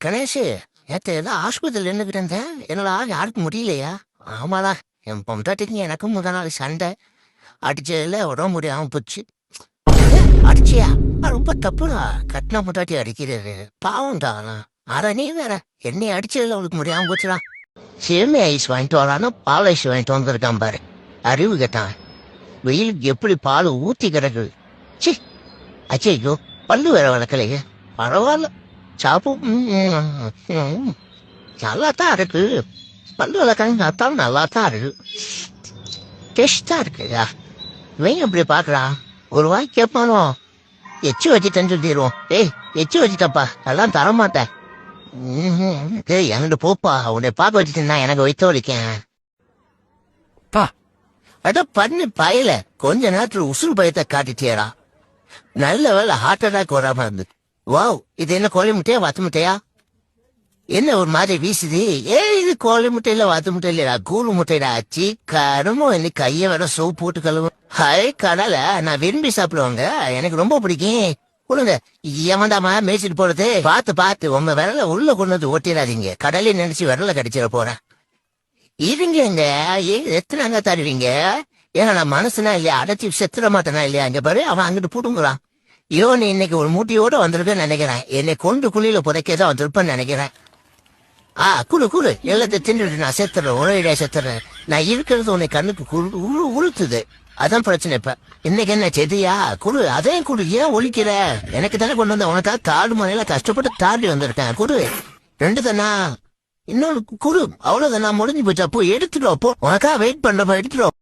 கணேஷ், நேற்று ஏதோ ஆஸ்பத்திரியில் நின்றுக்கிட்டு இருந்தேன். என்னடா யாருக்கும் முடியலையா? ஆமாடா, என் பொண்டாட்டிக்கு எனக்கும் முதல் நாள் சண்டை. அடிச்சதுல உடம்பு முடியாம போச்சு. அடிச்சியா? ரொம்ப தப்புடா. கட்டின பொண்டாட்டி அடிக்கிறது பாவம்டா. ஆனா நீ வேற என்னை அடிச்சதுல அவளுக்கு முடியாம போச்சுடா. சேமி ஐஸ் வாங்கிட்டு வரானோ பால் ஐஸ் வாங்கிட்டு வந்திருக்கான் பாரு. அறிவு கேட்டான். வெயிலுக்கு எப்படி பால் ஊத்தி கிடக்குது. சி அச்சோ, பல்லு வேற வளர்க்கலையே. பரவாயில்ல, சாப்பிடும். நல்லா தான் இருக்கு. பல்லு விளக்காங்க சாப்பிட்டாலும் நல்லா தான் இருக்கு. டேஸ்டா இருக்குதா? இவன் எப்படி பாக்குறா? ஒரு வாய் கேட்பானோ? எச்சு வச்சுட்டேன்னு சொல்லிடுவோம். ஏய், எச்சு வச்சுட்டப்பா, அதெல்லாம் தரமாட்டேன். ஏய், என்கிட்ட போப்பா. உன்னை பார்க்க வச்சுட்டேன்னா எனக்கு வைத்த வலிக்கேன். அதான் பண்ணு பயல. கொஞ்ச நேரத்துல உசுறு பயத்தை காட்டிட்டியடா. நல்ல வேலை ஹார்ட் அட்டாக் வராம இருந்து. வாவ், இது என்ன கோழி முட்டையா வாத்து முட்டையா? என்ன ஒரு மாதிரி வீசுது? இது கோழி முட்டையில வாத்து முட்டையில கூழு முட்டைடா. ஆச்சு கருமோ, இன்னைக்கு கைய வேற சோப்பு போட்டு கழுவும். ஹாய் கடலை, நான் விரும்பி சாப்பிடுவாங்க. எனக்கு ரொம்ப பிடிக்கும். கொடுங்க. ஏமாந்தாமா மேய்ச்சிட்டு போறது? பார்த்து உங்க விரல உள்ள கொண்டு வந்து ஓட்டிடாதீங்க. கடலையை நினைச்சு விரல கடிச்சிட போறேன். இருங்க, எத்தனாங்க தருவீங்க? ஏன்னா நான் மனசுனா இல்லையா, அடைச்சி செத்துட மாட்டேனா இல்லையா? இங்க பாரு, அவன் அங்கிட்டு போட்டுங்கிறான். நீ இன்னைக்கு ஒரு மூட்டையோட வந்திருப்பேன்னு நினைக்கிறேன். என்னை கொண்டு குழியில புதைக்கதான் வந்திருப்பேன்னு நினைக்கிறேன். குடு எல்லாத்தையும் தின்னுட்டு நான் செத்துறேன். உணவிடையா செத்துறேன். நான் இருக்கிறது உன்னை கண்ணுக்கு உளுத்துது. அதான் பிரச்சனை. இப்ப இன்னைக்கு என்ன செதியா? குடு, அதே குடு. ஏன் ஒழிக்கிற? எனக்கு தானே கொண்டு வந்த. உனக்கா தாடு மனையில கஷ்டப்பட்டு தாண்டி வந்திருக்கேன். குடு, 2 தானா? இன்னொன்னு குடு. அவ்வளவுதான், நான் முடிஞ்சு போச்சு. அப்போ எடுத்துடும். அப்போ உனக்கா வெயிட் பண்றப்ப எடுத்துடும்.